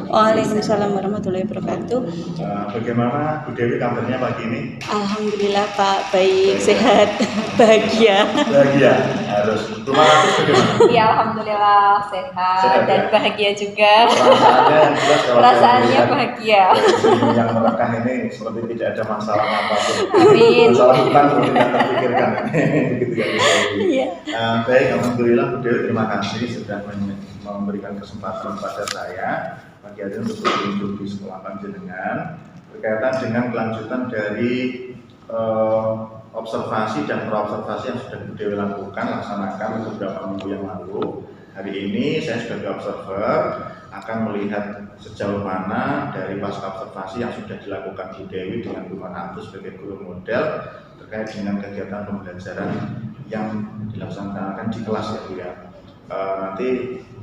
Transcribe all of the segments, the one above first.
Waalaikumsalam warahmatullahi wabarakatuh. Bagaimana Bu Dewi kabarnya pagi ini? Alhamdulillah Pak, baik, sehat, bahagia. Bahagia, harus. Rumah Ratus bagaimana? Ya alhamdulillah sehat dan ya? bahagia juga. Perasaannya bahagia. Yang merekam ini seperti tidak ada masalah apapun. Amin. Masalah hutang seperti yang terpikirkan. Gitu ya, Bu Dewi. Iya. Baik, alhamdulillah Bu Dewi, terima kasih sudah memberikan kesempatan pada saya pagi hari untuk berkunjung di sekolah panjenengan berkaitan dengan kelanjutan dari observasi dan praobservasi yang sudah Bu Dewi lakukan laksanakan beberapa minggu yang lalu. Hari ini saya sebagai observer akan melihat sejauh mana dari pasca observasi yang sudah dilakukan Bu Dewi dengan Bu Manatu sebagai guru model terkait dengan kegiatan pembelajaran yang dilaksanakan di kelas ya Bu ya. Nanti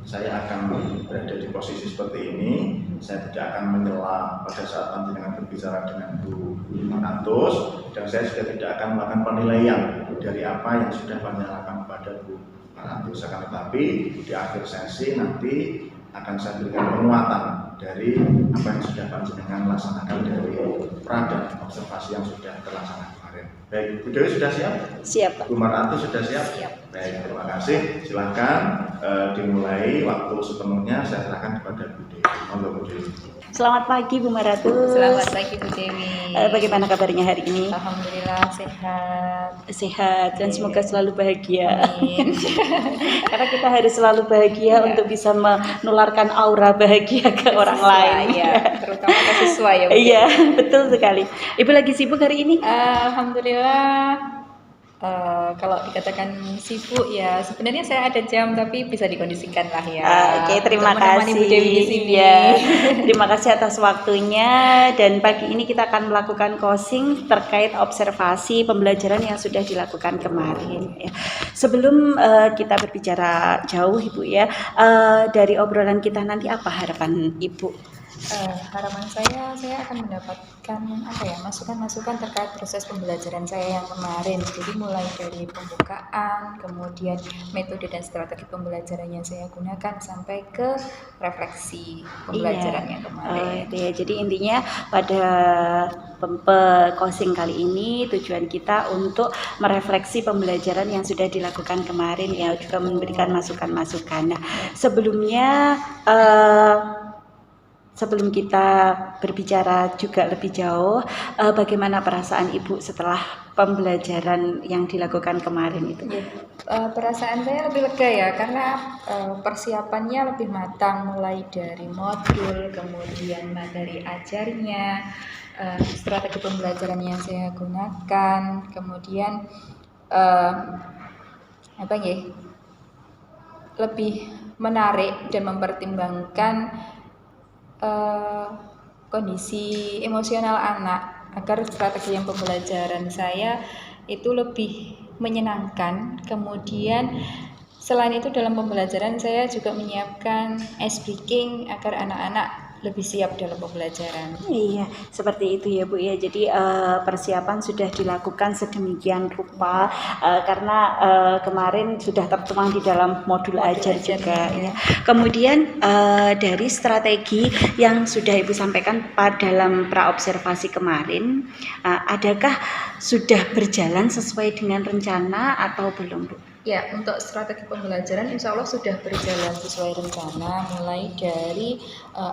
saya akan berada di posisi seperti ini. Saya tidak akan menyela pada saat panjenengan berbicara dengan Bu Manatus, dan saya juga tidak akan melakukan penilaian dari apa yang sudah panjenengan lakukan kepada Bu Manatus. Akan tetapi di akhir sesi nanti akan saya berikan penguatan dari apa yang sudah panjenengan laksanakan dari pra dan observasi yang sudah terlaksana kemarin. Baik, Bu Dewi sudah siap? Siap Pak. Bu Manatus sudah siap? Siap. Baik, terima kasih. Silakan dimulai, waktu sepenuhnya saya serahkan kepada Bu Dewi. Monggo Bu Dewi. Selamat pagi Bu Maratus. Selamat pagi Bu Dewi. Bagaimana kabarnya hari ini? Alhamdulillah sehat. Sehat dan semoga selalu bahagia. Amin. Karena kita harus selalu bahagia untuk bisa menularkan aura bahagia ke orang lain. Ya, terutama siswa ya. Iya, betul sekali. Ibu lagi sibuk hari ini? Alhamdulillah. Kalau dikatakan sibuk ya sebenarnya saya ada jam tapi bisa dikondisikan lah ya. Oke, terima kasih. Bu Dewi di sini. Ya, terima kasih atas waktunya, dan pagi ini kita akan melakukan closing terkait observasi pembelajaran yang sudah dilakukan kemarin. Ya. Sebelum kita berbicara jauh Ibu ya, dari obrolan kita nanti apa harapan Ibu? Harapan saya akan mendapatkan masukan-masukan terkait proses pembelajaran saya yang kemarin. Jadi mulai dari pembukaan, kemudian metode dan strategi pembelajaran yang saya gunakan sampai ke refleksi pembelajaran yang kemarin. Ya, jadi intinya pada closing kali ini tujuan kita untuk merefleksi pembelajaran yang sudah dilakukan kemarin ya, juga memberikan masukan-masukan. Nah, sebelum kita berbicara juga lebih jauh, bagaimana perasaan Ibu setelah pembelajaran yang dilakukan kemarin itu? Perasaan saya lebih lega ya, karena persiapannya lebih matang, mulai dari modul, kemudian materi ajarnya, strategi pembelajaran yang saya gunakan, kemudian lebih menarik dan mempertimbangkan kondisi emosional anak agar strategi yang pembelajaran saya itu lebih menyenangkan. Kemudian selain itu dalam pembelajaran saya juga menyiapkan ice breaking agar anak-anak lebih siap dalam pembelajaran. Iya, seperti itu ya Bu ya. Jadi persiapan sudah dilakukan sedemikian rupa karena kemarin sudah tertuang di dalam modul ajar juga ya. Kemudian dari strategi yang sudah Ibu sampaikan dalam praobservasi kemarin, adakah sudah berjalan sesuai dengan rencana atau belum Bu? Ya, untuk strategi pembelajaran insya Allah sudah berjalan sesuai rencana, mulai dari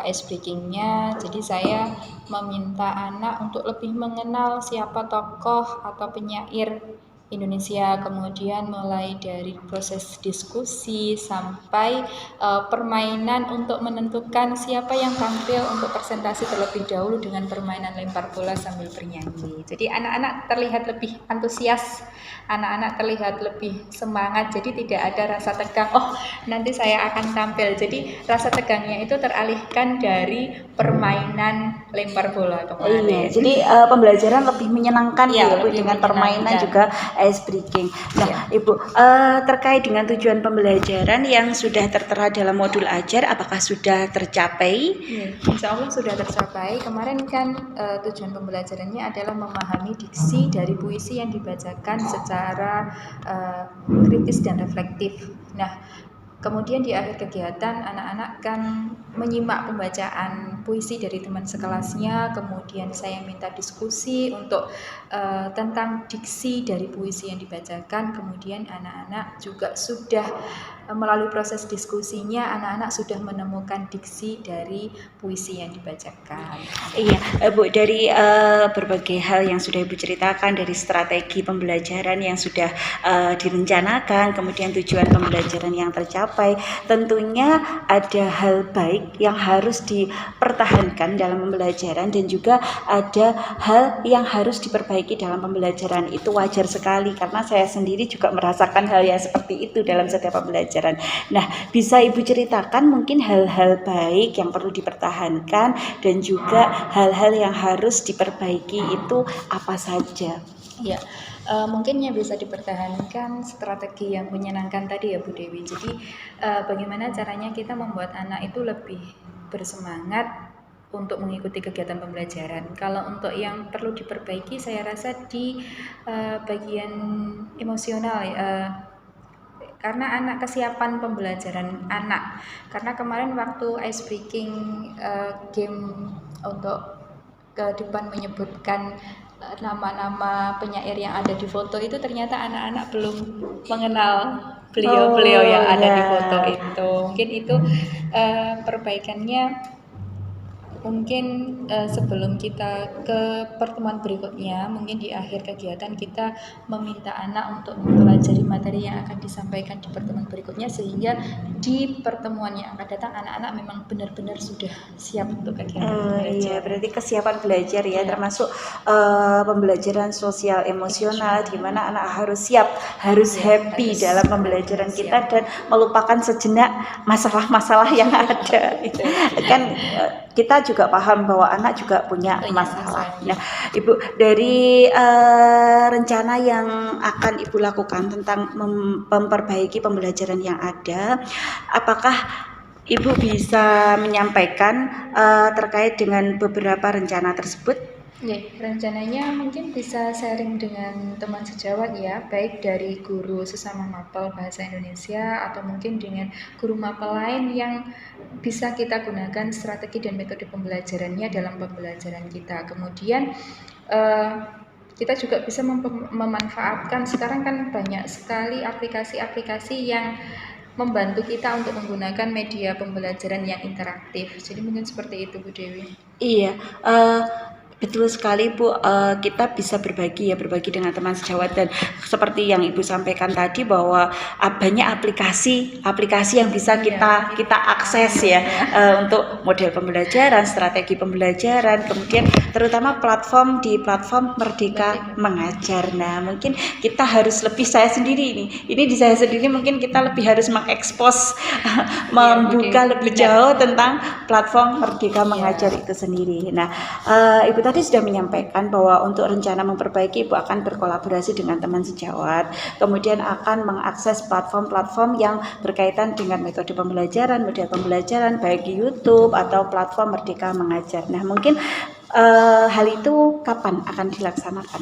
ice breaking-nya. Jadi saya meminta anak untuk lebih mengenal siapa tokoh atau penyair Indonesia, kemudian mulai dari proses diskusi sampai permainan untuk menentukan siapa yang tampil untuk presentasi terlebih dahulu dengan permainan lempar bola sambil bernyanyi. Jadi anak-anak terlihat lebih antusias, anak-anak terlihat lebih semangat, jadi tidak ada rasa tegang, oh nanti saya akan tampil. Jadi rasa tegangnya itu teralihkan dari permainan lempar bola kemarin. Iya, jadi pembelajaran lebih menyenangkan ya Bu, dengan permainan juga ice breaking. Nah Ibu, terkait dengan tujuan pembelajaran yang sudah tertera dalam modul ajar, apakah sudah tercapai? Insya Allah sudah tercapai. Kemarin kan tujuan pembelajarannya adalah memahami diksi dari puisi yang dibacakan secara kritis dan reflektif. Nah, Kemudian di akhir kegiatan anak-anak kan menyimak pembacaan puisi dari teman sekelasnya, kemudian saya minta diskusi untuk tentang diksi dari puisi yang dibacakan, kemudian anak-anak juga sudah melalui proses diskusinya, anak-anak sudah menemukan diksi dari puisi yang dibacakan. Iya, Bu, dari berbagai hal yang sudah Ibu ceritakan, dari strategi pembelajaran yang sudah direncanakan, kemudian tujuan pembelajaran yang tercapai, tentunya ada hal baik yang harus dipertahankan dalam pembelajaran dan juga ada hal yang harus diperbaiki dalam pembelajaran. Itu wajar sekali karena saya sendiri juga merasakan hal yang seperti itu dalam setiap pembelajaran. Nah, bisa Ibu ceritakan mungkin hal-hal baik yang perlu dipertahankan dan juga hal-hal yang harus diperbaiki itu apa saja? Ya, mungkin yang bisa dipertahankan strategi yang menyenangkan tadi ya Bu Dewi. Jadi bagaimana caranya kita membuat anak itu lebih bersemangat untuk mengikuti kegiatan pembelajaran. Kalau untuk yang perlu diperbaiki, saya rasa di bagian emosional karena anak kesiapan pembelajaran anak. Karena kemarin waktu ice breaking game untuk ke depan menyebutkan nama-nama penyair yang ada di foto itu, ternyata anak-anak belum mengenal beliau-beliau yang ada di foto itu. Mungkin itu perbaikannya. Mungkin sebelum kita ke pertemuan berikutnya, mungkin di akhir kegiatan kita meminta anak untuk mempelajari materi yang akan disampaikan di pertemuan berikutnya, sehingga di pertemuan yang akan datang anak-anak memang benar-benar sudah siap untuk kegiatan belajar. Iya, berarti kesiapan belajar ya, termasuk pembelajaran sosial emosional, di mana anak harus siap, harus happy dalam pembelajaran kita dan melupakan sejenak masalah-masalah yang ada. Kan kita juga paham bahwa anak juga punya masalah. Nah, Ibu, dari rencana yang akan Ibu lakukan tentang memperbaiki pembelajaran yang ada, apakah Ibu bisa menyampaikan terkait dengan beberapa rencana tersebut? Ya, rencananya mungkin bisa sharing dengan teman sejawat ya, baik dari guru sesama mapel bahasa Indonesia atau mungkin dengan guru mapel lain yang bisa kita gunakan strategi dan metode pembelajarannya dalam pembelajaran kita. Kemudian kita juga bisa memanfaatkan, sekarang kan banyak sekali aplikasi-aplikasi yang membantu kita untuk menggunakan media pembelajaran yang interaktif. Jadi mungkin seperti itu Bu Dewi. Iya, betul sekali Bu, kita bisa berbagi dengan teman sejawat, dan seperti yang Ibu sampaikan tadi bahwa banyak aplikasi yang bisa kita akses ya, untuk model pembelajaran, strategi pembelajaran, kemudian terutama platform Merdeka Mengajar. Nah, mungkin kita harus lebih, saya sendiri mungkin kita lebih harus mengekspos, membuka lebih jauh tentang platform Merdeka Mengajar itu sendiri. Nah, Ibu tadi sudah menyampaikan bahwa untuk rencana memperbaiki Ibu akan berkolaborasi dengan teman sejawat, kemudian akan mengakses platform-platform yang berkaitan dengan metode pembelajaran, model pembelajaran, baik di YouTube atau platform Merdeka Mengajar. Nah, mungkin hal itu kapan akan dilaksanakan?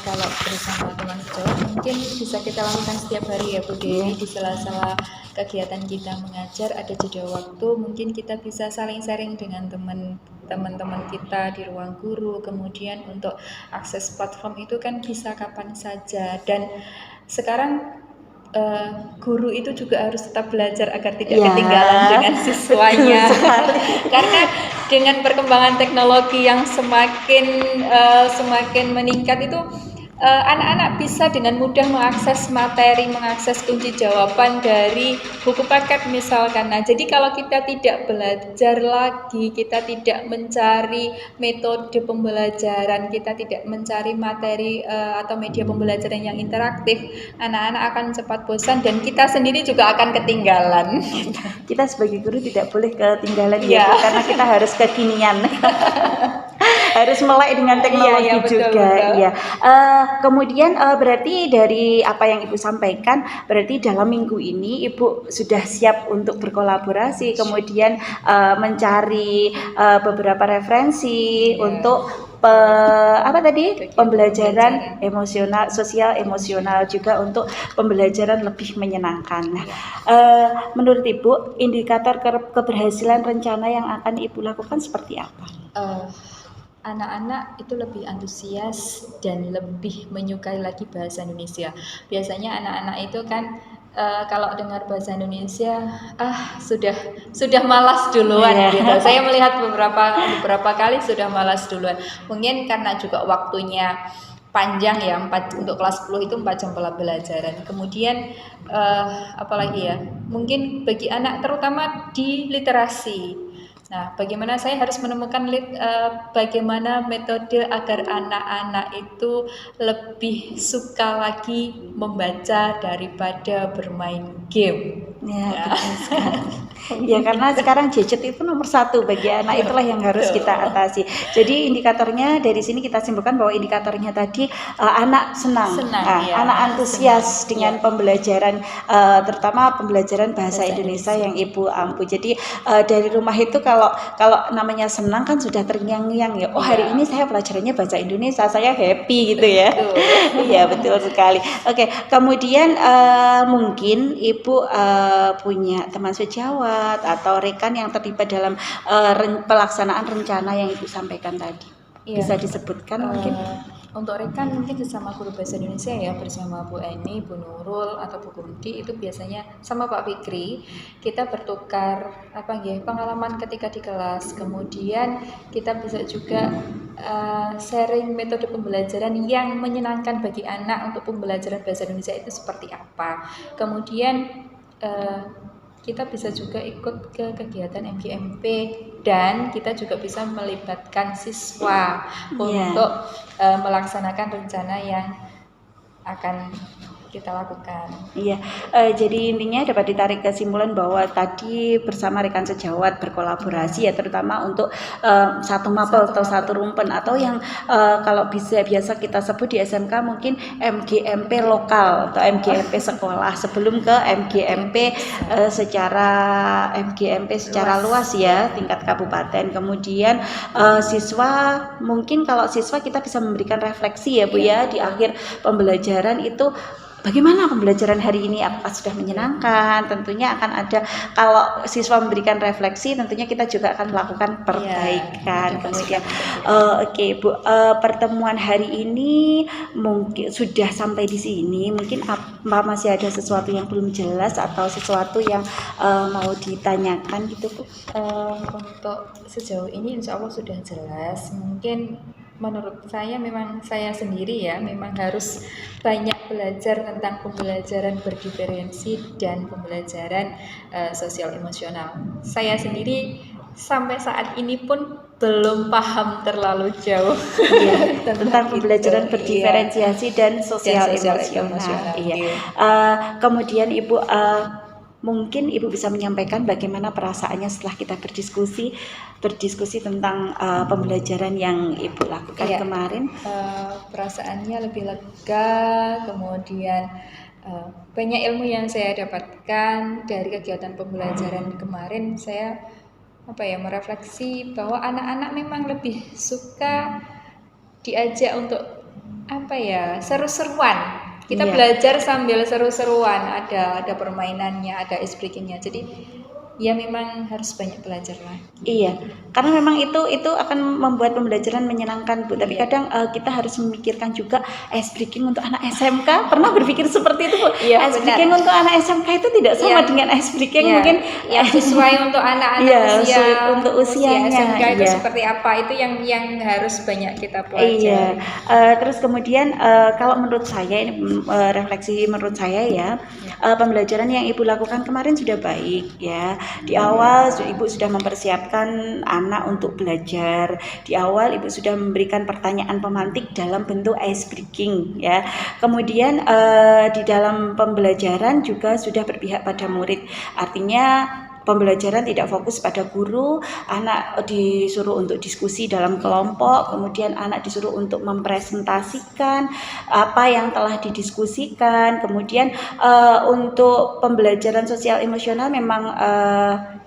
Kalau bersama teman sejawat mungkin bisa kita lakukan setiap hari ya Bu Dewi. Di sela-sela kegiatan kita mengajar ada jeda waktu, mungkin kita bisa saling sharing dengan teman-teman kita di ruang guru. Kemudian untuk akses platform itu kan bisa kapan saja, dan sekarang guru itu juga harus tetap belajar agar tidak ketinggalan dengan siswanya. Karena dengan perkembangan teknologi yang semakin meningkat itu, anak-anak bisa dengan mudah mengakses materi, mengakses kunci jawaban dari buku paket misalkan. Nah, jadi kalau kita tidak belajar lagi, kita tidak mencari metode pembelajaran, kita tidak mencari materi atau media pembelajaran yang interaktif, anak-anak akan cepat bosan dan kita sendiri juga akan ketinggalan. Kita sebagai guru tidak boleh ketinggalan ya, karena kita harus kekinian. Harus melek dengan teknologi juga. Iya. Kemudian berarti dari apa yang Ibu sampaikan, berarti dalam minggu ini Ibu sudah siap untuk berkolaborasi, kemudian mencari beberapa referensi untuk apa tadi, Kegiatan pembelajaran emosional, sosial emosional juga untuk pembelajaran lebih menyenangkan. Nah, menurut Ibu, indikator keberhasilan rencana yang akan Ibu lakukan seperti apa? Anak-anak itu lebih antusias dan lebih menyukai lagi bahasa Indonesia. Biasanya anak-anak itu kan kalau dengar bahasa Indonesia sudah malas duluan gitu. Saya melihat beberapa kali sudah malas duluan. Mungkin karena juga waktunya panjang ya, untuk kelas 10 itu 4 jam pelajaran. Kemudian apalagi ya, mungkin bagi anak terutama di literasi. Nah, bagaimana saya harus menemukan bagaimana metode agar anak-anak itu lebih suka lagi membaca daripada bermain game. Ya, betul sekali. Ya, karena sekarang gadget itu nomor satu bagi anak, itulah yang harus kita atasi. Jadi indikatornya dari sini kita simpulkan bahwa indikatornya tadi anak senang, ya. anak antusias dengan pembelajaran, terutama pembelajaran bahasa Indonesia yang Ibu ampu. Jadi dari rumah itu kalau namanya senang kan sudah terngiang-ngiang ya. Oh, hari ini saya pelajarannya bahasa Indonesia, saya happy gitu ya. Iya, betul sekali. Oke, kemudian mungkin Ibu punya teman sejawat atau rekan yang terlibat dalam pelaksanaan rencana yang Ibu sampaikan tadi. Bisa disebutkan mungkin? Untuk rekan mungkin sesama guru bahasa Indonesia ya, bersama Bu Eni, Bu Nurul atau Bu Kunti, itu biasanya sama Pak Fikri kita bertukar pengalaman ketika di kelas. Kemudian kita bisa juga sharing metode pembelajaran yang menyenangkan bagi anak untuk pembelajaran bahasa Indonesia itu seperti apa. Kemudian kita bisa juga ikut ke kegiatan MGMP dan kita juga bisa melibatkan siswa untuk melaksanakan rencana yang akan kita lakukan. Iya, jadi intinya dapat ditarik kesimpulan bahwa tadi bersama rekan sejawat berkolaborasi ya, terutama untuk satu mapel atau satu rumpen, atau yang kalau biasa kita sebut di SMK mungkin MGMP lokal atau MGMP sekolah sebelum ke MGMP secara luas ya, tingkat kabupaten. Kemudian siswa, mungkin kalau siswa kita bisa memberikan refleksi ya Bu ya di akhir pembelajaran itu. Bagaimana pembelajaran hari ini? Apakah sudah menyenangkan? Tentunya akan ada, kalau siswa memberikan refleksi, tentunya kita juga akan melakukan perbaikan. Kemudian, oke Bu, pertemuan hari ini mungkin sudah sampai di sini. Mungkin masih ada sesuatu yang belum jelas atau sesuatu yang mau ditanyakan gitu Bu? Untuk sejauh ini insya Allah sudah jelas. Mungkin menurut saya memang saya sendiri ya memang harus banyak belajar tentang pembelajaran berdiferensi dan pembelajaran sosial emosional. Saya sendiri sampai saat ini pun belum paham terlalu jauh tentang pembelajaran berdiferensiasi dan sosial emosional. Kemudian Ibu, mungkin Ibu bisa menyampaikan bagaimana perasaannya setelah kita berdiskusi tentang pembelajaran yang Ibu lakukan kemarin. Perasaannya lebih lega, kemudian banyak ilmu yang saya dapatkan dari kegiatan pembelajaran kemarin. Saya merefleksi bahwa anak-anak memang lebih suka diajak untuk seru-seruan. Kita belajar sambil seru-seruan, ada permainannya, ada ice breakingnya. Jadi ya memang harus banyak belajar lagi. Iya, karena memang itu akan membuat pembelajaran menyenangkan Bu. Tapi kadang kita harus memikirkan juga ice breaking untuk anak SMK. Pernah berpikir seperti itu Bu? Ice breaking untuk anak SMK itu tidak sama dengan ice breaking mungkin yang sesuai untuk anak-anak untuk usianya. SMK itu seperti apa? Itu yang harus banyak kita pelajari. Terus kemudian kalau menurut saya ini refleksi menurut saya ya, pembelajaran yang Ibu lakukan kemarin sudah baik ya. Di awal Ibu sudah mempersiapkan anak untuk belajar. Di awal Ibu sudah memberikan pertanyaan pemantik dalam bentuk ice breaking ya. Kemudian di dalam pembelajaran juga sudah berpihak pada murid. Artinya pembelajaran tidak fokus pada guru, anak disuruh untuk diskusi dalam kelompok, kemudian anak disuruh untuk mempresentasikan apa yang telah didiskusikan. Kemudian untuk pembelajaran sosial emosional memang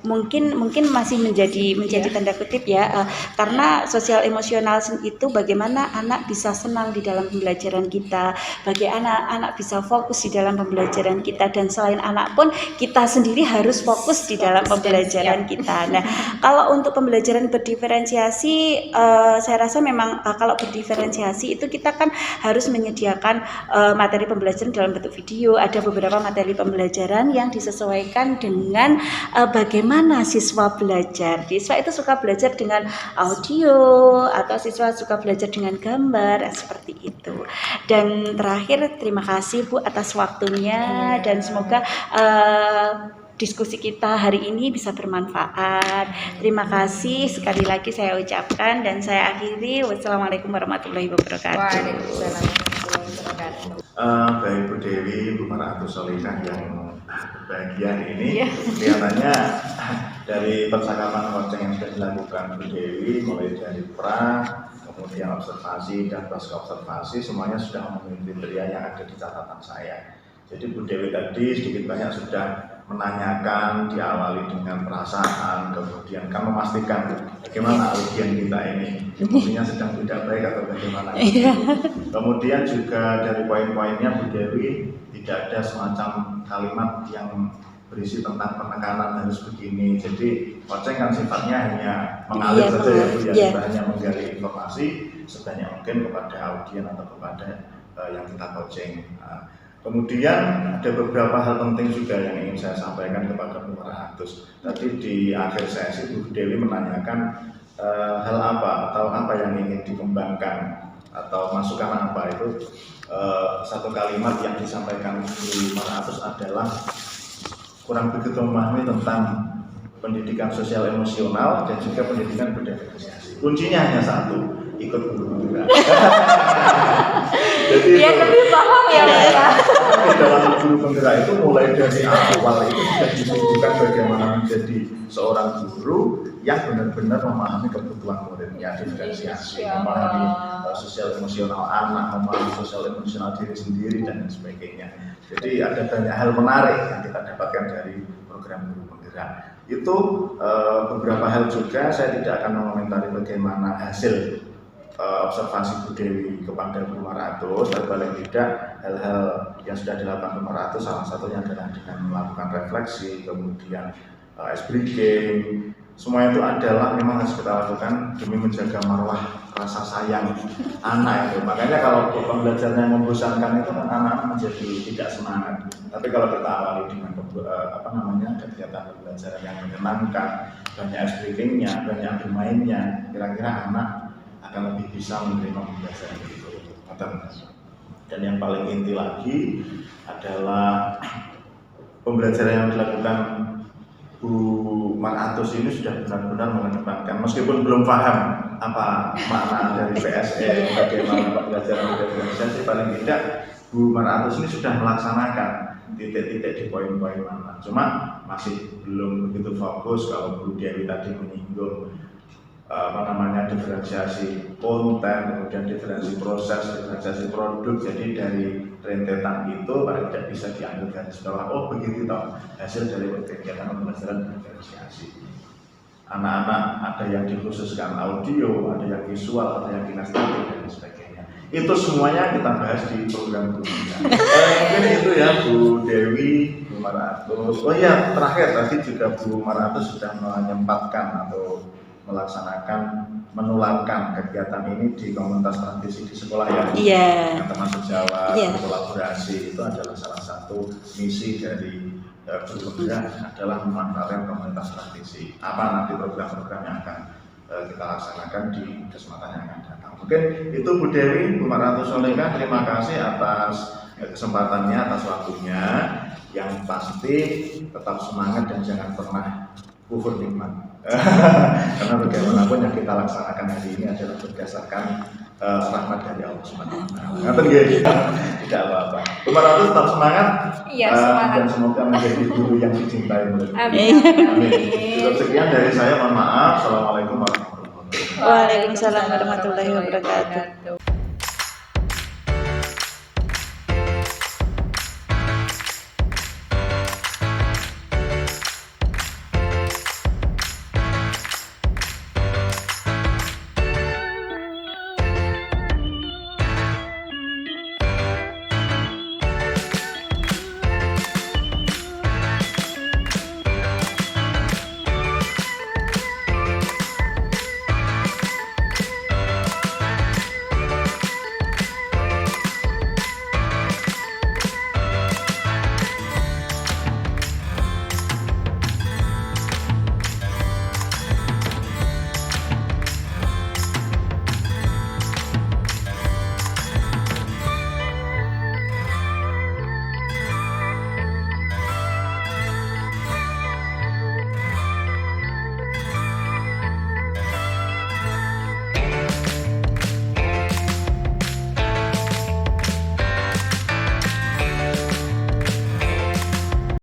mungkin masih menjadi tanda kutip ya, karena sosial emosional itu bagaimana anak bisa senang di dalam pembelajaran kita, bagaimana anak bisa fokus di dalam pembelajaran kita, dan selain anak pun kita sendiri harus fokus di dalam pembelajaran kita. Nah, kalau untuk pembelajaran berdiferensiasi, saya rasa memang kalau berdiferensiasi itu kita kan harus menyediakan materi pembelajaran dalam bentuk video. Ada beberapa materi pembelajaran yang disesuaikan dengan bagaimana siswa belajar. Siswa itu suka belajar dengan audio atau siswa suka belajar dengan gambar, seperti itu. Dan terakhir, terima kasih Bu atas waktunya, dan semoga diskusi kita hari ini bisa bermanfaat. Terima kasih sekali lagi saya ucapkan, dan saya akhiri. Wassalamualaikum warahmatullahi wabarakatuh. Waalaikumsalam warahmatullahi wabarakatuh. Baik Bu Dewi, Bu Mar'atus Sholihah yang berbahagia ini, kelihatannya dari percakapan coaching yang sudah dilakukan Bu Dewi, mulai dari pra, kemudian observasi dan pasca observasi, semuanya sudah memenuhi kriteria yang ada di catatan saya. Jadi Bu Dewi tadi sedikit banyak sudah menanyakan, diawali dengan perasaan, kemudian kan memastikan bagaimana audien kita ini, emosinya sedang tidak baik atau bagaimana. Kemudian juga dari poin-poinnya Bu Dewi tidak ada semacam kalimat yang berisi tentang penekanan harus begini. Jadi coaching kan sifatnya hanya mengalir saja ya Bu, kita hanya menggali informasi sebanyak mungkin kepada audien atau kepada yang kita coaching. Kemudian ada beberapa hal penting juga yang ingin saya sampaikan kepada Bu Mar'atus. Tadi di akhir sesi Bu Dewi menanyakan hal apa atau apa yang ingin dikembangkan atau masukan apa itu. Satu kalimat yang disampaikan Bu Mar'atus adalah kurang begitu memahami tentang pendidikan sosial emosional dan juga pendidikan berdiferensiasi. Kuncinya hanya satu, ikut guru. Jadi ya lebih paham ya mereka. Dalam guru penggerak itu mulai dari awal itu sudah disebutkan bagaimana menjadi seorang guru yang benar-benar memahami kebutuhan muridnya, diferensiasi, memahami sosial emosional anak, memahami sosial emosional diri sendiri dan sebagainya. Jadi ada banyak hal menarik yang kita dapatkan dari program guru penggerak. Itu beberapa hal juga, saya tidak akan mengomentari bagaimana hasil observasi Bu Dewi kepada Bu Mar'atus, tapi paling tidak hal-hal yang sudah dilakukan Bu Mar'atus salah satunya adalah dengan melakukan refleksi, kemudian ice breaking. Semua itu adalah memang harus kita lakukan demi menjaga marwah rasa sayang anak itu. Makanya kalau pembelajaran yang membosankan itu anak-anak menjadi tidak semangat. Tapi kalau kita awali dengan kegiatan pembelajaran yang menyenangkan, banyak ice breakingnya, banyak bermainnya, kira-kira anak akan lebih bisa menerima pembelajaran itu. Dan yang paling inti lagi adalah pembelajaran yang dilakukan Bu Mar'atus ini sudah benar-benar mengedepankan, meskipun belum paham apa makna dari PSE, bagaimana pembelajaran diferensiasi, paling tidak Bu Mar'atus ini sudah melaksanakan titik-titik di poin-poin mana. Cuma masih belum begitu fokus. Kalau Bu Dewi tadi menyinggung diferensiasi konten, kemudian diferensiasi proses, diferensiasi produk. Jadi dari rentetan itu paling tidak bisa diambil garis bawah, oh begitu toh hasil dari kegiatan pembelajaran diferensiasi. Anak-anak ada yang dikhususkan audio, ada yang visual, ada yang kinestetik dan sebagainya. Itu semuanya kita bahas di program berikutnya. Mungkin itu ya Bu Dewi, Bu Mar'atus. Oh iya, terakhir tadi juga Bu Mar'atus sudah menyempatkan atau melaksanakan, menularkan kegiatan ini di komunitas praktisi di sekolah ya. Yang termasuk Jawa, kolaborasi itu adalah salah satu misi dari guru penggerak adalah memanfaatkan komunitas praktisi. Apa nanti program-program yang akan kita laksanakan di kesempatan yang akan datang. Mungkin itu Bu Dewi, Bu Mar'atus Sholihah, terima kasih atas kesempatannya, atas waktunya. Yang pasti tetap semangat dan jangan pernah kufur nikmat. Karena bagaimanapun yang kita laksanakan hari ini adalah berdasarkan rahmat dari Allah Subhanahu wa taala. Ngaten nggih. Tidak apa-apa. Kemarin tetap semangat. Iya, semangat. Dan semoga menjadi guru yang dicintai oleh Allah. Amin. Amin. Cukup sekian dari saya, mohon maaf. Assalamualaikum warahmatullahi wabarakatuh. Waalaikumsalam warahmatullahi wabarakatuh.